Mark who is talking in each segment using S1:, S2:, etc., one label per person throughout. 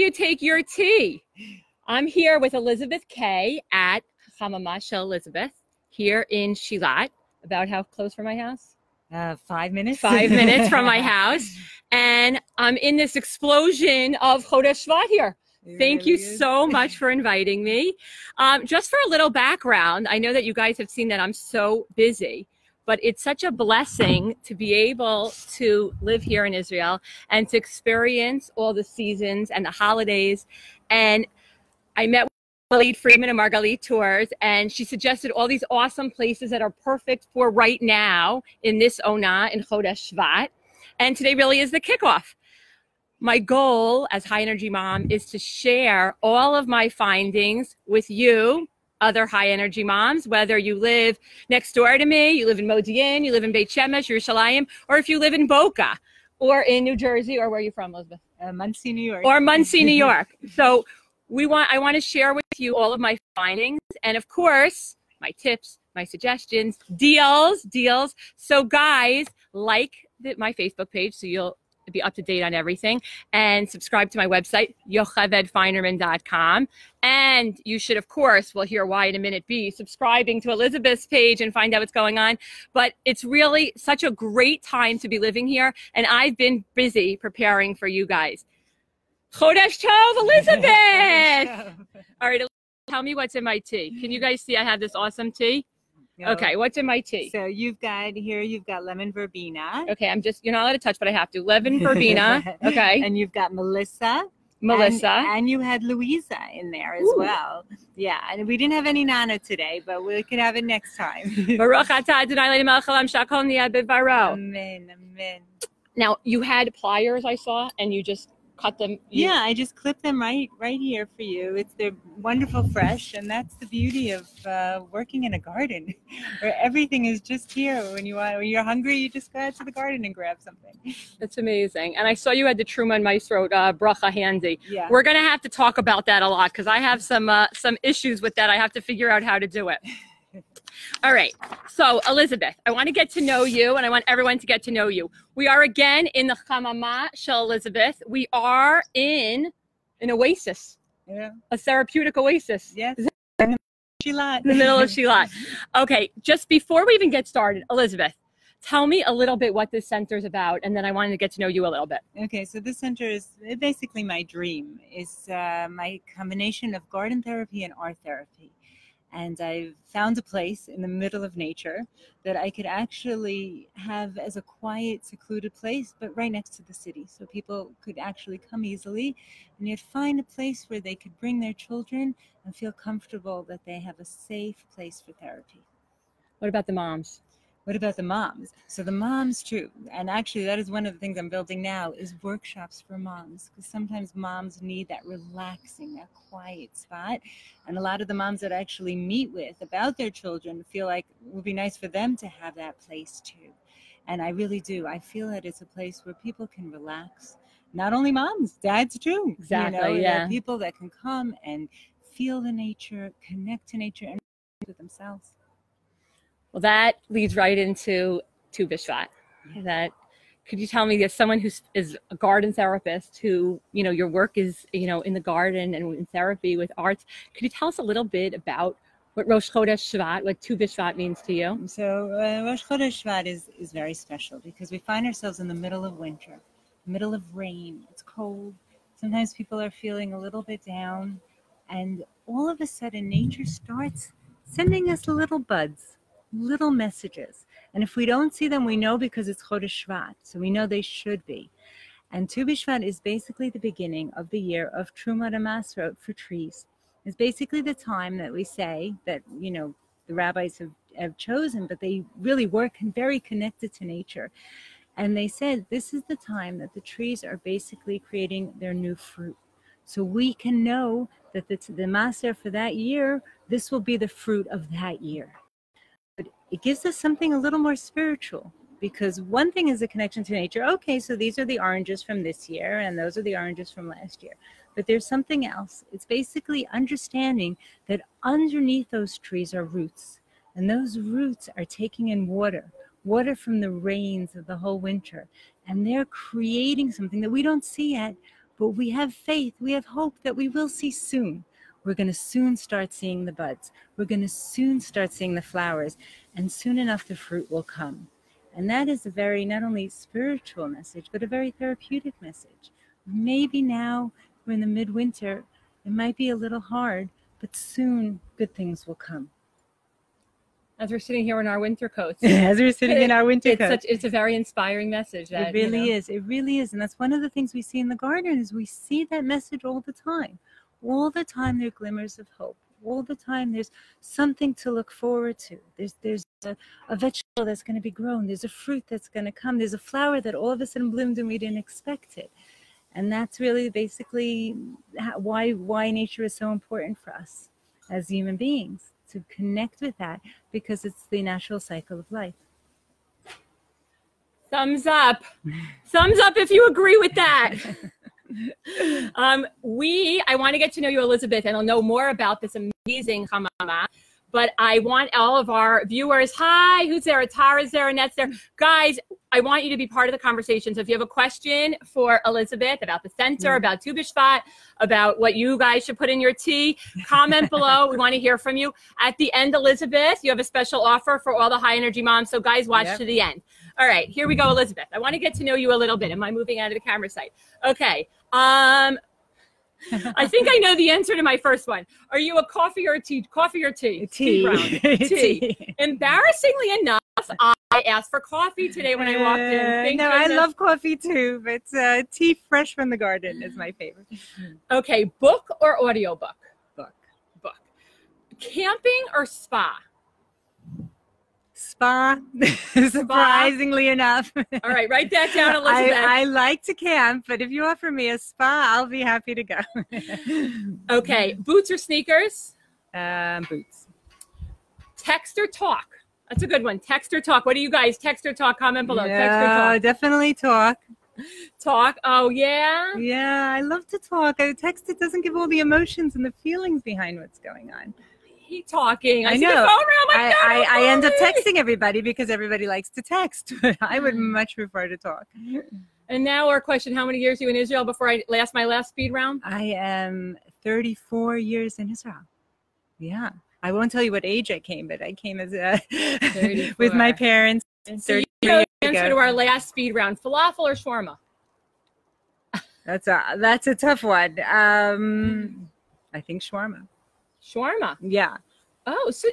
S1: you take your tea? I'm here with Elizabeth K at Chamama Elizabeth here in Shvat. About how close from my house?
S2: 5 minutes.
S1: 5 minutes from my house. And I'm in this explosion of Chodesh Tov here. Thank you so much for inviting me. Just for a little background, I know that you guys have seen that I'm so busy, but it's such a blessing to be able to live here in Israel and to experience all the seasons and the holidays. And I met with Margalit Friedman of Margalit Tours, and she suggested all these awesome places that are perfect for right now in this Ona in Chodesh Shvat. And today really is the kickoff. My goal as High Energy Mom is to share all of my findings with you, other High Energy Moms, whether you live next door to me, you live in Modi'in, you live in Beit Shemesh, Yerushalayim, or if you live in Boca, or in New Jersey, or where are you from, Elizabeth?
S2: Muncie, New York.
S1: Or Muncie, New York. So I want to share with you all of my findings and, of course, my tips, my suggestions, deals. So guys, like my Facebook page so you'll be up to date on everything, and subscribe to my website, yochevedfeinerman.com. And you should, of course, we'll hear why in a minute, be subscribing to Elizabeth's page and find out what's going on. But it's really such a great time to be living here, and I've been busy preparing for you guys. Chodesh Tov, Elizabeth! All right, tell me what's in my tea. Can you guys see I have this awesome tea? No. Okay, what's in my tea?
S2: So you've got lemon verbena.
S1: Okay, you're not allowed to touch, but I have to. Lemon verbena, okay.
S2: And you've got Melissa. And you had Louisa in there as well. Yeah, and we didn't have any Nana today, but we can have it next time.
S1: Baruch atah Adonai Eloheinu melech haolam shakol niyeh b'dvaro.
S2: Amen, amen.
S1: Now, you had pliers, I saw, and you just cut them.
S2: Yeah, I just clipped them right here for you. They're wonderful fresh, and that's the beauty of working in a garden where everything is just here. When you're hungry, you just go out to the garden and grab something.
S1: That's amazing. And I saw you had the Truma and Maestro bracha handy.
S2: Yeah.
S1: We're going to have to talk about that a lot because I have some issues with that. I have to figure out how to do it. All right. So, Elizabeth, I want to get to know you, and I want everyone to get to know you. We are again in the Chamama Shel Elizabeth. We are in an oasis.
S2: Yeah.
S1: A therapeutic oasis.
S2: Yes. Shvat.
S1: In the middle of Shvat. Okay. Just before we even get started, Elizabeth, tell me a little bit what this center is about, and then I wanted to get to know you a little bit.
S2: Okay. So this center is basically my dream. It's my combination of garden therapy and art therapy. And I've found a place in the middle of nature that I could actually have as a quiet, secluded place, but right next to the city. So people could actually come easily, and you'd find a place where they could bring their children and feel comfortable that they have a safe place for therapy.
S1: What about the moms?
S2: What about the moms? So the moms too, and actually that is one of the things I'm building now, is workshops for moms, because sometimes moms need that relaxing, that quiet spot. And a lot of the moms that I actually meet with about their children feel like it would be nice for them to have that place too. And I really do. I feel that it's a place where people can relax. Not only moms, dads too.
S1: Exactly, yeah.
S2: People that can come and feel the nature, connect to nature, and with themselves.
S1: Well, that leads right into Tu B'Shvat. Could you tell me, as someone who is a garden therapist, who, your work is, in the garden and in therapy with arts, could you tell us a little bit about what Rosh Chodesh Shvat, what Tu B'Shvat means to you?
S2: So Rosh Chodesh Shvat is very special because we find ourselves in the middle of winter, middle of rain. It's cold. Sometimes people are feeling a little bit down, and all of a sudden nature starts sending us little buds, little messages. And if we don't see them, we know because it's Chodesh Shvat. So we know they should be. And Tu B'Shvat is basically the beginning of the year of Truma Masrot for trees. It's basically the time that we say that, the rabbis have chosen, but they really work very connected to nature. And they said this is the time that the trees are basically creating their new fruit. So we can know that the Maser for that year, this will be the fruit of that year. But it gives us something a little more spiritual, because one thing is a connection to nature. Okay, so these are the oranges from this year, and those are the oranges from last year. But there's something else. It's basically understanding that underneath those trees are roots, and those roots are taking in water from the rains of the whole winter, and they're creating something that we don't see yet, But we have faith, we have hope that we will see soon. We're going to soon start seeing the buds. We're going to soon start seeing the flowers. And soon enough, the fruit will come. And that is a very, not only spiritual message, but a very therapeutic message. Maybe now we're in the midwinter. It might be a little hard, but soon good things will come.
S1: As we're sitting here in our winter coats.
S2: As we're sitting in our winter coats.
S1: It's a very inspiring message. That,
S2: it really is. It really is. And that's one of the things we see in the garden is we see that message all the time. All the time there are glimmers of hope. All the time there's something to look forward to. There's a vegetable that's going to be grown. There's a fruit that's going to come. There's a flower that all of a sudden bloomed and we didn't expect it. And that's really basically why nature is so important for us as human beings, to connect with that, because it's the natural cycle of life.
S1: Thumbs up. Thumbs up if you agree with that. I want to get to know you, Elisabeth, and I'll know more about this amazing Chamama. But I want all of our viewers, hi, who's there? Tara's there, Annette's there. Guys, I want you to be part of the conversation. So if you have a question for Elisabeth about the center, about Tu B'Shvat, about what you guys should put in your tea, comment below. We want to hear from you. At the end, Elisabeth, you have a special offer for all the high energy moms. So guys, watch to the end. All right, here we go, Elisabeth. I want to get to know you a little bit. Am I moving out of the camera site? Okay. I think I know the answer to my first one. Are you a coffee or a tea? Coffee or tea?
S2: Tea.
S1: Tea. Embarrassingly enough, I asked for coffee today when I walked in.
S2: No, I love coffee too, but tea fresh from the garden is my favorite.
S1: Okay, book or audiobook?
S2: Book.
S1: Book. Camping or spa?
S2: Spa, surprisingly enough.
S1: All right, write that down, Elisabeth.
S2: I like to camp, but if you offer me a spa, I'll be happy to go.
S1: Okay, boots or sneakers?
S2: Boots.
S1: Text or talk? That's a good one. Text or talk? What do you guys text or talk? Comment below. Text or talk?
S2: Definitely talk.
S1: Talk. Oh, yeah?
S2: Yeah, I love to talk. A text, it doesn't give all the emotions and the feelings behind what's going on.
S1: Talking. I see
S2: know.
S1: The phone around.
S2: I end up texting everybody because everybody likes to text. But I would much prefer to talk.
S1: And now our question, how many years are you in Israel before I my last speed round?
S2: I am 34 years in Israel. Yeah. I won't tell you what age I came, but I came as with my parents.
S1: So you know the answer to our last speed round, falafel or shawarma?
S2: That's a tough one. I think shawarma.
S1: Shawarma.
S2: Yeah.
S1: Oh, so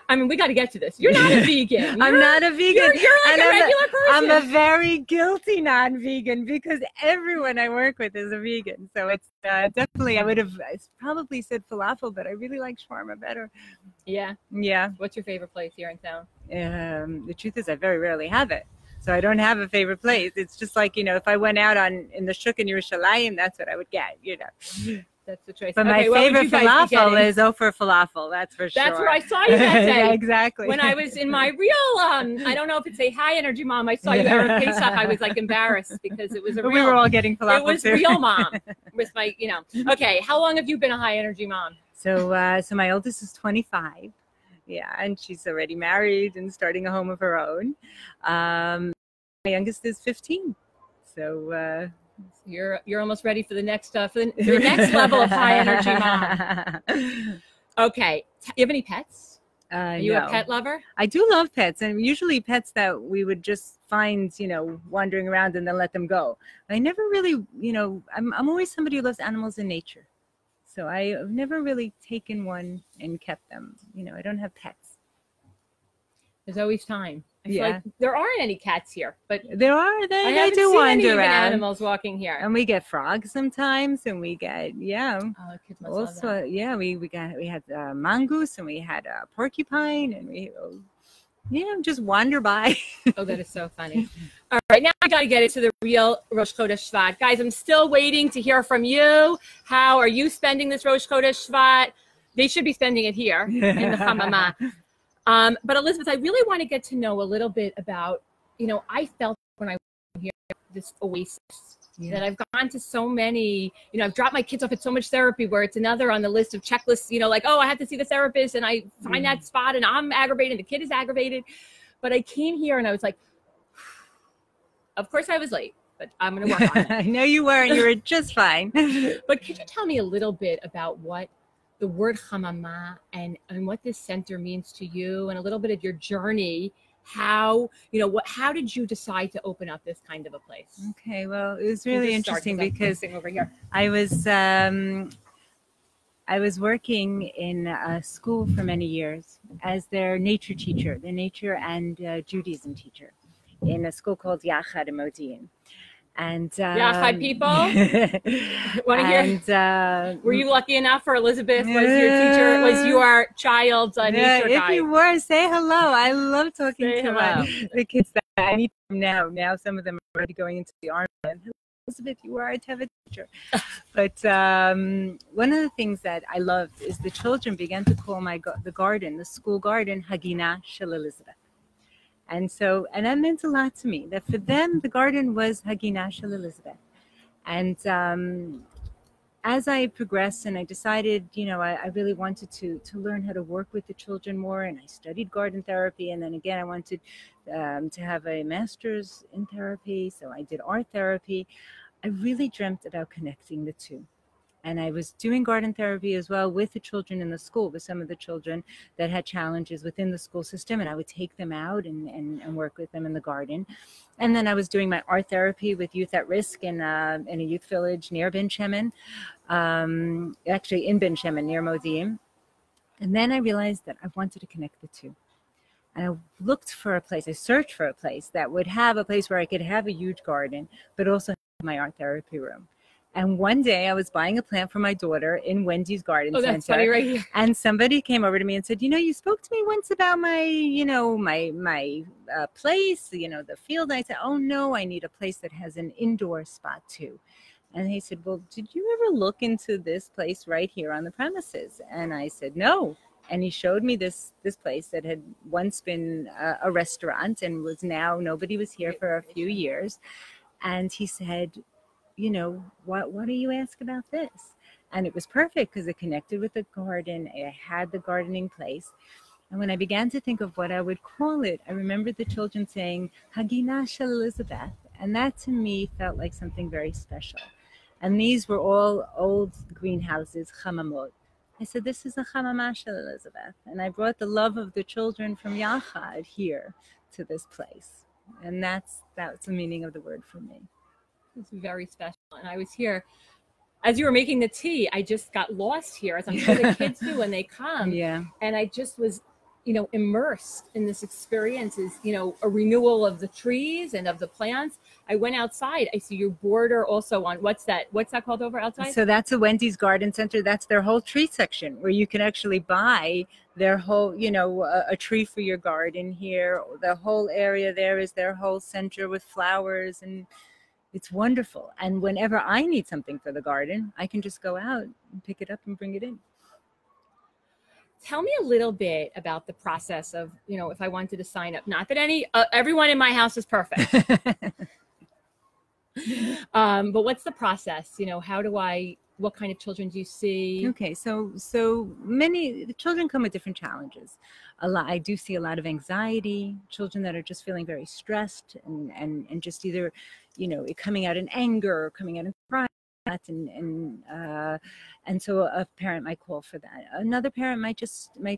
S1: I mean, we got to get to this. You're not a vegan.
S2: I'm not a vegan.
S1: You're like a regular person.
S2: I'm a very guilty non-vegan because everyone I work with is a vegan. So it's definitely, I would have probably said falafel, but I really like shawarma better.
S1: Yeah.
S2: Yeah.
S1: What's your favorite place here in town?
S2: The truth is I very rarely have it. So I don't have a favorite place. It's just like, if I went out in the Shuk in Yerushalayim, that's what I would get,
S1: That's the choice.
S2: But my favorite falafel is Ofer falafel. That's for sure.
S1: That's where I saw you that day.
S2: Yeah, exactly.
S1: When I was in my real, I don't know if it's a high energy mom. I saw you Erev Pesach. I was like embarrassed because it was
S2: we were all getting falafel.
S1: It was
S2: too.
S1: Real mom with my, Okay, how long have you been a high energy mom?
S2: So my oldest is 25. Yeah, and she's already married and starting a home of her own. My youngest is 15. So.
S1: You're almost ready for the next level of high energy mom. Okay, you have any pets? Are you a pet lover?
S2: I do love pets, and usually pets that we would just find, wandering around and then let them go. I never really, I'm always somebody who loves animals in nature, so I've never really taken one and kept them. I don't have pets.
S1: There's always time. I feel like there aren't any cats here, but
S2: there are. They do wander around.
S1: Animals walking here,
S2: and we get frogs sometimes, and we get
S1: Oh, kids must love that.
S2: we had mongoose, and we had a porcupine, and we just wander by.
S1: Oh, that is so funny. All right, now I got to get into the real Rosh Chodesh Shvat, guys. I'm still waiting to hear from you. How are you spending this Rosh Chodesh Shvat? They should be spending it here in the Chamama. But Elisabeth, I really want to get to know a little bit about, I felt when I was here, this oasis, that I've gone to so many, I've dropped my kids off at so much therapy where it's another on the list of checklists, like, oh, I have to see the therapist and I find that spot and I'm aggravated, the kid is aggravated. But I came here and I was like, of course I was late. but I'm going to work on it.
S2: I know you were, and you were just fine.
S1: But could you tell me a little bit about what the word Chamama and what this center means to you, and a little bit of your journey? How did you decide to open up this kind of a place?
S2: Okay, well, it was really interesting because
S1: over here.
S2: I was working in a school for many years as their nature teacher, their nature and Judaism teacher, in a school called Yachad in Modi'in. And
S1: Yachad people, want to hear? Were you lucky enough for Elisabeth? Was your teacher? Was your child's nature guide?
S2: If you were, say hello. I love talking to the kids that I meet them now. Now some of them are already going into the army. Elisabeth, you are a Teva teacher. But one of the things that I loved is the children began to call the garden, the school garden, Hagina Shel Elisabeth. And that meant a lot to me, that for them, the garden was Hagina Shel Elisabeth. And as I progressed and I decided, I really wanted to learn how to work with the children more, and I studied garden therapy. And then again, I wanted to have a master's in therapy. So I did art therapy. I really dreamt about connecting the two. And I was doing garden therapy as well with the children in the school, with some of the children that had challenges within the school system. And I would take them out and work with them in the garden. And then I was doing my art therapy with youth at risk in a youth village near Ben Shemen, actually in Ben Shemen, near Modi'in. And then I realized that I wanted to connect the two. And I looked for a place, I searched for a place that would have a place where I could have a huge garden, but also have my art therapy room. And one day I was buying a plant for my daughter in Wendy's garden center.
S1: That's funny, right here.
S2: And somebody came over to me and said, you spoke to me once about my place, the field. I said, oh no, I need a place that has an indoor spot too. And he said, well, did you ever look into this place right here on the premises? And I said, no. And he showed me this place that had once been a restaurant and was now, nobody was here for a few years. And he said, what do you ask about this? And it was perfect because it connected with the garden. It had the gardening place. And when I began to think of what I would call it, I remembered the children saying, Hagina Shel Elisabeth. And that to me felt like something very special. And these were all old greenhouses, chamamot. I said, this is a chamama Shel Elisabeth. And I brought the love of the children from Yachad here to this place. And that's the meaning of the word for me.
S1: It's very special. And I was here as you were making the tea. I just got lost here, as I'm sure the kids do when they come.
S2: Yeah.
S1: And I just was, immersed in this experience, is, a renewal of the trees and of the plants. I went outside. I see your border also on, what's that called over outside?
S2: So that's a Wendy's Garden Center. That's their whole tree section where you can actually buy their whole, a tree for your garden here. The whole area there is their whole center with flowers, and it's wonderful. And whenever I need something for the garden, I can just go out and pick it up and bring it in.
S1: Tell me a little bit about the process of, if I wanted to sign up. Not that everyone in my house is perfect. But what's the process? What kind of children do you see?
S2: Okay, so the children come with different challenges. I do see a lot of anxiety, children that are just feeling very stressed and just either, coming out in anger or coming out in crying. And so a parent might call for that. Another parent might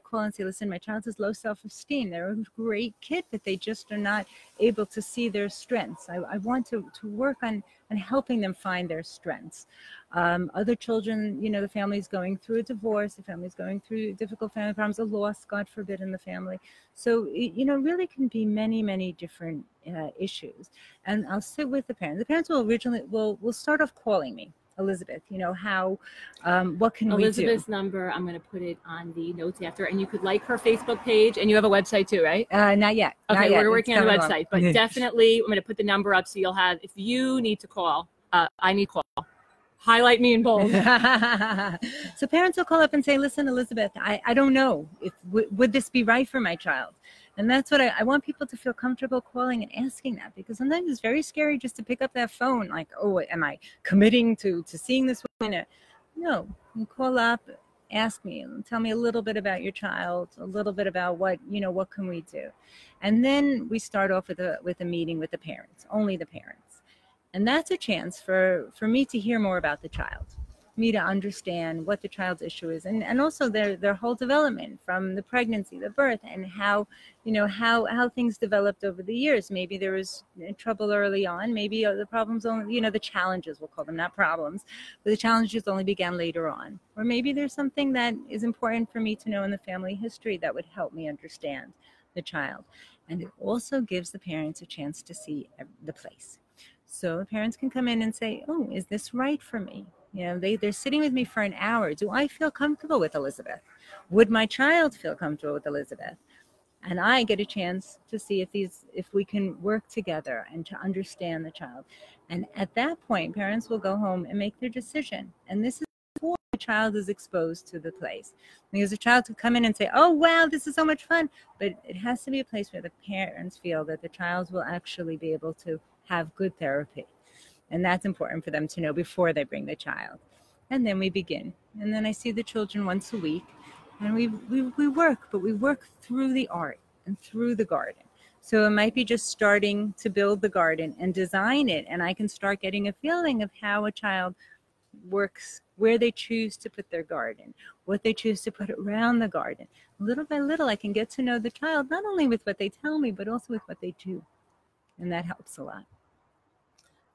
S2: call and say, listen, my child has low self-esteem. They're a great kid, but they just are not able to see their strengths. I want to work on helping them find their strengths. Other children, the family's going through a divorce, the family's going through difficult family problems, a loss, God forbid, in the family. So, really can be many, many different issues. And I'll sit with the parents. The parents will start off calling me. Elisabeth, what can we do?
S1: Elizabeth's number, I'm going to put it on the notes after, and you could like her Facebook page, and you have a website too, right?
S2: Not yet.
S1: Okay, we're working on the website, but definitely I'm going to put the number up so you'll have, if you need to call, I need to call. Highlight me in bold.
S2: So parents will call up and say, listen, Elisabeth, I don't know if would this be right for my child? And that's what I want people to feel comfortable calling and asking that, because sometimes it's very scary just to pick up that phone like, oh, am I committing to seeing this woman? No, you call up, ask me, and tell me a little bit about your child, a little bit about what can we do? And then we start off with a meeting with the parents, only the parents. And that's a chance for me to hear more about the child, me to understand what the child's issue is, and also their whole development from the pregnancy, the birth, and how, how things developed over the years. Maybe there was trouble early on. Maybe the problems only, the challenges, we'll call them, not problems, but the challenges only began later on. Or maybe there's something that is important for me to know in the family history that would help me understand the child. And it also gives the parents a chance to see the place. So the parents can come in and say, oh, is this right for me? They're sitting with me for an hour. Do I feel comfortable with Elisabeth? Would my child feel comfortable with Elisabeth? And I get a chance to see if we can work together and to understand the child. And at that point, parents will go home and make their decision. And this is before the child is exposed to the place. Because a child could come in and say, oh, wow, this is so much fun. But it has to be a place where the parents feel that the child will actually be able to have good therapy. And that's important for them to know before they bring the child. And then we begin. And then I see the children once a week. And we work, but we work through the art and through the garden. So it might be just starting to build the garden and design it. And I can start getting a feeling of how a child works, where they choose to put their garden, what they choose to put around the garden. Little by little, I can get to know the child, not only with what they tell me, but also with what they do. And that helps a lot.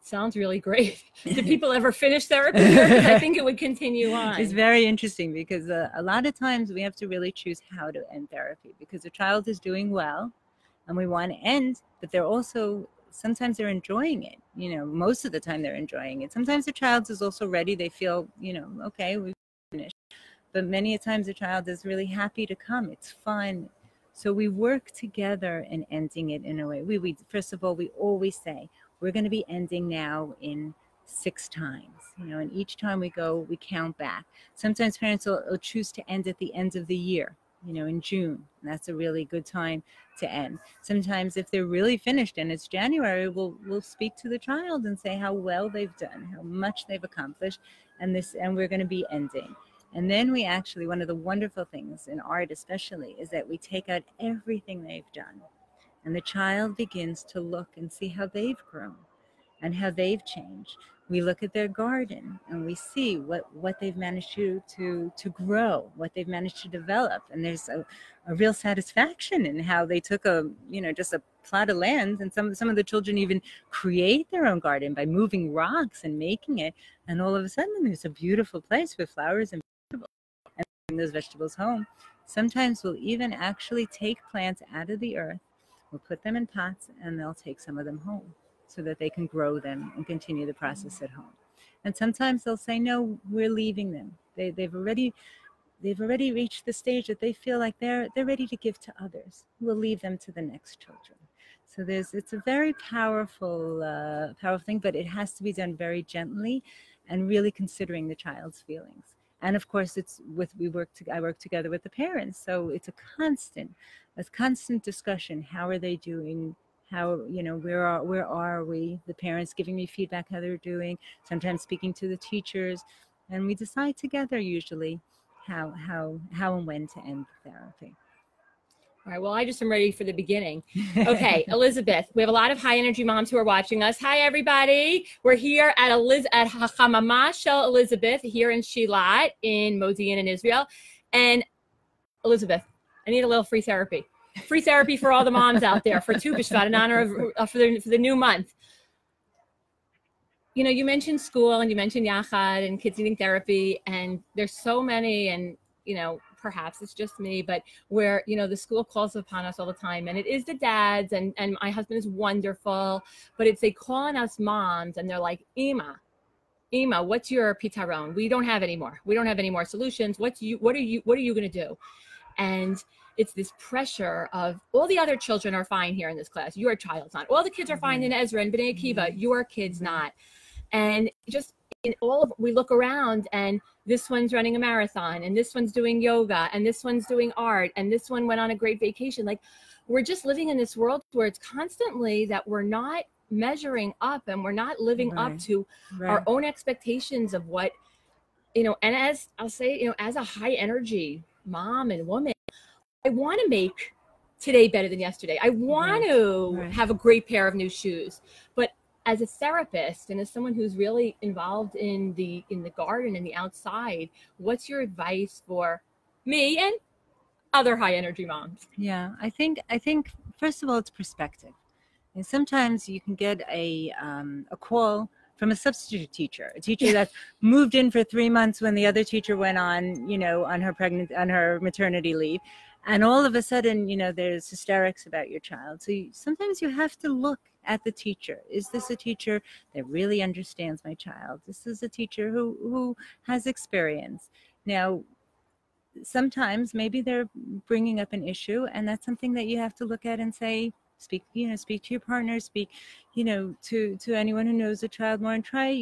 S1: Sounds really great. Do people ever finish therapy? Because I think it would continue on.
S2: It's very interesting because a lot of times we have to really choose how to end therapy, because the child is doing well and we want to end, but they're also, sometimes they're enjoying it. Most of the time they're enjoying it. Sometimes the child is also ready. They feel, okay, we've finished. But many times the child is really happy to come. It's fun. So we work together in ending it in a way. We first of all, we always say, we're going to be ending now in 6 times, and each time we go, we count back. Sometimes parents will choose to end at the end of the year, in June. And that's a really good time to end. Sometimes if they're really finished and it's January, we'll speak to the child and say how well they've done, how much they've accomplished, and we're going to be ending. And then we actually, one of the wonderful things in art especially, is that we take out everything they've done. And the child begins to look and see how they've grown and how they've changed. We look at their garden and we see what they've managed to grow, what they've managed to develop. And there's a real satisfaction in how they took just a plot of land, and some of the children even create their own garden by moving rocks and making it. And all of a sudden there's a beautiful place with flowers and vegetables, and bring those vegetables home. Sometimes we'll even actually take plants out of the earth. We'll put them in pots and they'll take some of them home so that they can grow them and continue the process at home. And sometimes they'll say, no, we're leaving them. They've already reached the stage that they feel like they're ready to give to others. We'll leave them to the next children. So it's a very powerful thing, but it has to be done very gently and really considering the child's feelings. And of course, I work together with the parents. So it's a constant discussion. How are they doing? How, where are we? The parents giving me feedback how they're doing, sometimes speaking to the teachers. And we decide together usually how and when to end the therapy.
S1: All right, well, I just am ready for the beginning. Okay, Elisabeth, we have a lot of high energy moms who are watching us. Hi, everybody. We're here at החממה של Elisabeth here in Shvat in Modi'in in Israel. And Elisabeth, I need a little free therapy. Free therapy for all the moms out there for Tu B'Shvat in honor of for the new month. You mentioned school and you mentioned Yachad and kids needing therapy, and there's so many, and perhaps it's just me, but where, the school calls upon us all the time, and it is the dads, and my husband is wonderful, but they call on us moms and they're like, Ima, what's your pitaron? We don't have any more. We don't have any more solutions. What are you going to do? And it's this pressure of all the other children are fine here in this class. Your child's not. All the kids are fine in Ezra and B'nai Akiva. Your kid's not. And just we look around, and this one's running a marathon, and this one's doing yoga, and this one's doing art, and this one went on a great vacation. Like, we're just living in this world where it's constantly that we're not measuring up, and we're not living up to our own expectations of what, and as I'll say, as a high energy mom and woman, I want to make today better than yesterday. I want to have a great pair of new shoes, but as a therapist and as someone who's really involved in the garden and the outside, what's your advice for me and other high energy moms?
S2: Yeah, I think first of all, it's perspective. And sometimes you can get a call from a substitute teacher, a teacher that moved in for 3 months when the other teacher went on, on her maternity leave. And all of a sudden, there's hysterics about your child. So sometimes you have to look at the teacher. Is this a teacher that really understands my child? This is a teacher who has experience. Now, sometimes maybe they're bringing up an issue, and that's something that you have to look at and say, speak to your partner, speak, to anyone who knows the child more, and try,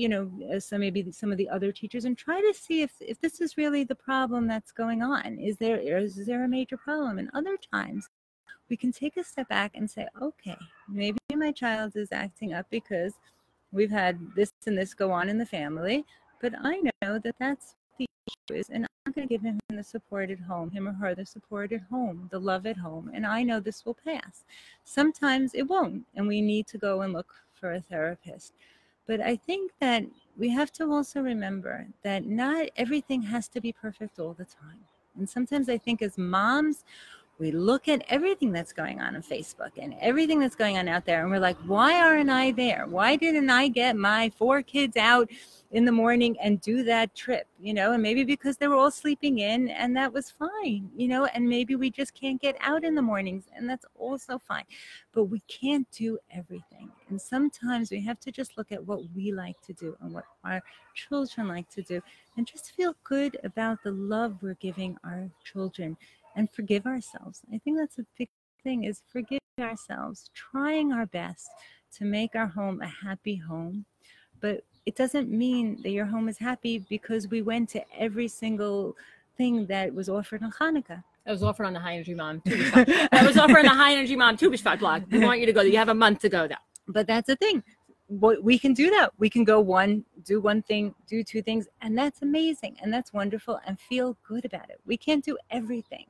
S2: maybe some of the other teachers, and try to see if this is really the problem that's going on. Is there a major problem? And other times we can take a step back and say, okay, maybe my child is acting up because we've had this and this go on in the family, but I know that that's the issue is, and I'm going to give him the support at home, him or her the support at home, the love at home, and I know this will pass. Sometimes it won't, and we need to go and look for a therapist. But I think that we have to also remember that not everything has to be perfect all the time. And sometimes I think as moms, we look at everything that's going on Facebook and everything that's going on out there, and we're like, why aren't I there? Why didn't I get my 4 kids out in the morning and do that trip? And maybe because they were all sleeping in, and that was fine, and maybe we just can't get out in the mornings, and that's also fine. But we can't do everything. And sometimes we have to just look at what we like to do and what our children like to do, and just feel good about the love we're giving our children. And forgive ourselves. I think that's a big thing, is forgive ourselves, trying our best to make our home a happy home. But it doesn't mean that your home is happy because we went to every single thing that was offered on Hanukkah.
S1: That was offered on the High Energy Mom Tu B'Shvat. That was offered on the High Energy Mom Tu B'Shvat blog. We want you to go there. You have a month to go there.
S2: But that's the thing. We can do that. We can do one thing, do 2 things, and that's amazing, and that's wonderful, and feel good about it. We can't do everything.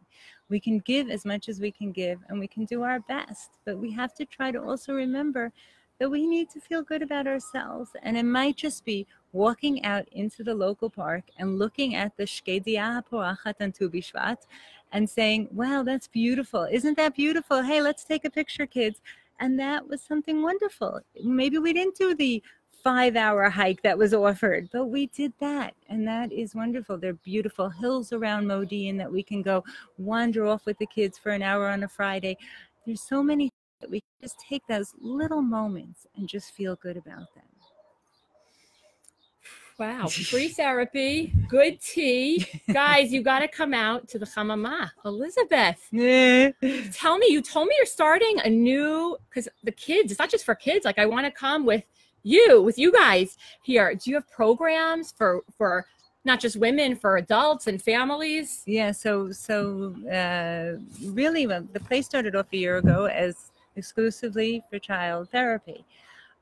S2: We can give as much as we can give, and we can do our best, but we have to try to also remember that we need to feel good about ourselves. And it might just be walking out into the local park and looking at the Shkedia Porachat on Tu B'Shvat and saying, wow, that's beautiful. Isn't that beautiful? Hey, let's take a picture, kids. And that was something wonderful. Maybe we didn't do the 5-hour hike that was offered, but we did that. And that is wonderful. There are beautiful hills around Modi'in that we can go wander off with the kids for an hour on a Friday. There's so many things that we can just take those little moments and just feel good about them.
S1: Wow. Free therapy, good tea. Guys, you got to come out to the Chamama. Elisabeth, tell me, you told me you're starting a new, because the kids, it's not just for kids. Like, I want to come with you guys here. Do you have programs for not just women, for adults and families?
S2: Yeah. So really, the place started off a year ago as exclusively for child therapy.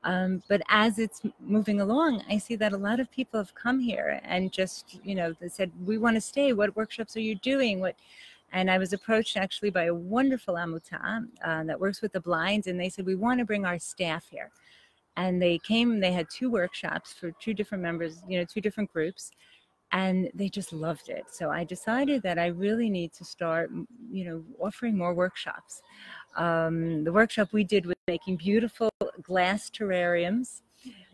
S2: But as it's moving along, I see that a lot of people have come here and just, they said, we want to stay. What workshops are you doing? And I was approached actually by a wonderful Amuta that works with the blind. And they said, we want to bring our staff here. And they came, they had 2 workshops for 2 different members, 2 different groups. And they just loved it. So I decided that I really need to start, offering more workshops. The workshop we did was making beautiful glass terrariums,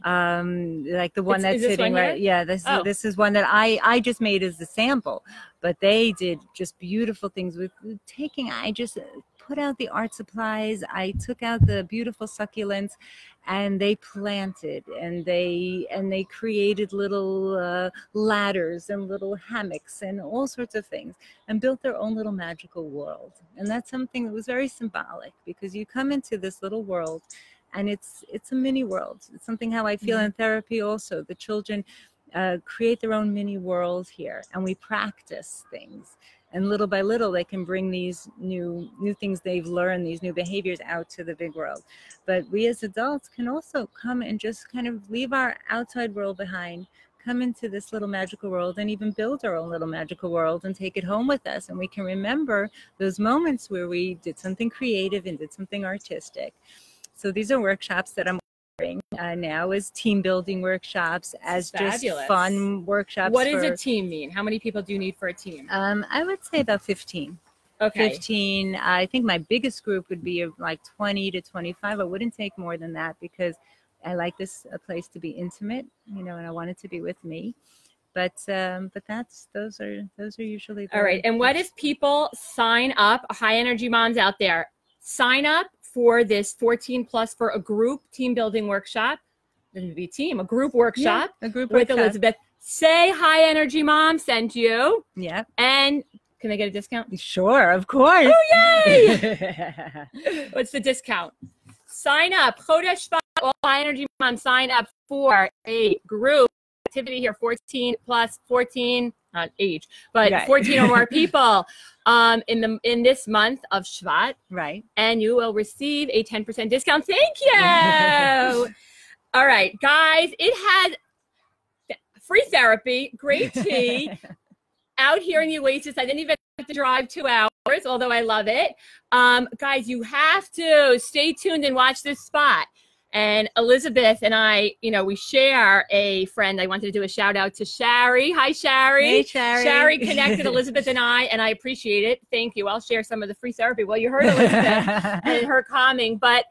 S2: like the one that's sitting right. Yeah, this is one that I just made as a sample, but they did just beautiful things with taking. I just put out the art supplies. I took out the beautiful succulents, and they planted, and they created little ladders and little hammocks and all sorts of things, and built their own little magical world. And that's something that was very symbolic, because you come into this little world, and it's a mini world. It's something how I feel in therapy also. The children create their own mini world here, and we practice things. And little by little, they can bring these new things they've learned, these new behaviors out to the big world. But we as adults can also come and just kind of leave our outside world behind, come into this little magical world, and even build our own little magical world and take it home with us. And we can remember those moments where we did something creative and did something artistic. So these are workshops that I'm now as team building workshops, as
S1: Fabulous.
S2: Just fun workshops.
S1: What does a team mean? How many people do you need for a team?
S2: I would say about 15.
S1: Okay.
S2: 15. I think my biggest group would be like 20 to 25. I wouldn't take more than that because I like this a place to be intimate, and I want it to be with me. But those are usually
S1: all right. And what if people sign up, high energy moms out there, sign up for this 14 plus for a group team building workshop? Doesn't be a team, a group workshop,
S2: a group
S1: with
S2: workshop.
S1: Elizabeth. Say High Energy Mom sent you.
S2: Yeah.
S1: And can I get a discount?
S2: Sure, of course.
S1: Oh, yay! What's the discount? Sign up. Chodesh Tov, all High Energy Moms sign up for a group activity here, 14 plus 14, not age, but right. 14 or more people in this month of Shvat.
S2: Right.
S1: And you will receive a 10% discount. Thank you. All right, guys, it has free therapy, great tea, out here in the Oasis. I didn't even have to drive 2 hours, although I love it. Guys, you have to stay tuned and watch this spot. And Elizabeth and I, we share a friend. I wanted to do a shout out to Shari. Hi, Shari.
S2: Hey, Shari.
S1: Shari connected Elizabeth and I appreciate it. Thank you. I'll share some of the free therapy. Well, you heard Elizabeth and her calming. But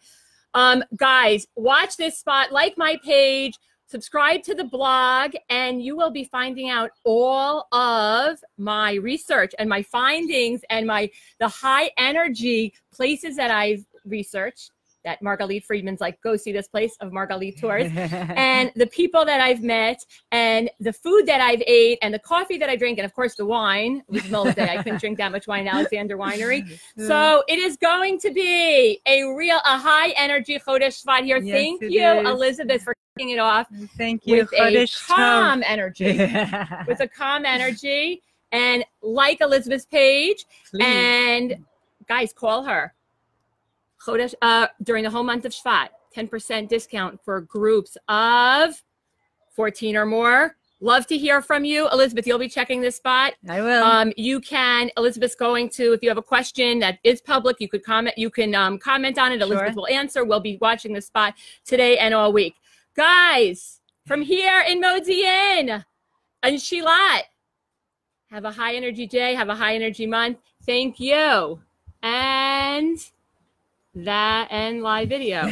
S1: guys, watch this spot, like my page, subscribe to the blog, and you will be finding out all of my research and my findings and the high energy places that I've researched. That Margalit Friedman's like, go see this place of Margalit Tours. And the people that I've met and the food that I've ate and the coffee that I drink and, of course, the wine. It was the middle of the day. I couldn't drink that much wine in Alexander Winery. So it is going to be a high energy Chodesh Shvat here.
S2: Yes,
S1: Thank you, Elizabeth, for kicking it off.
S2: Thank you.
S1: With Chodesh a calm energy. With a calm energy. And like Elizabeth's page. Please. And guys, call her. Chodesh, during the whole month of Shvat, 10% discount for groups of 14 or more. Love to hear from you. Elizabeth, you'll be checking this spot.
S2: I will.
S1: You can, Elizabeth's going to, if you have a question that is public, you could comment, comment on it. Elizabeth will answer. We'll be watching the spot today and all week. Guys, from here in Modi'in and Shilat, have a high energy day. Have a high energy month. Thank you. And that and live video.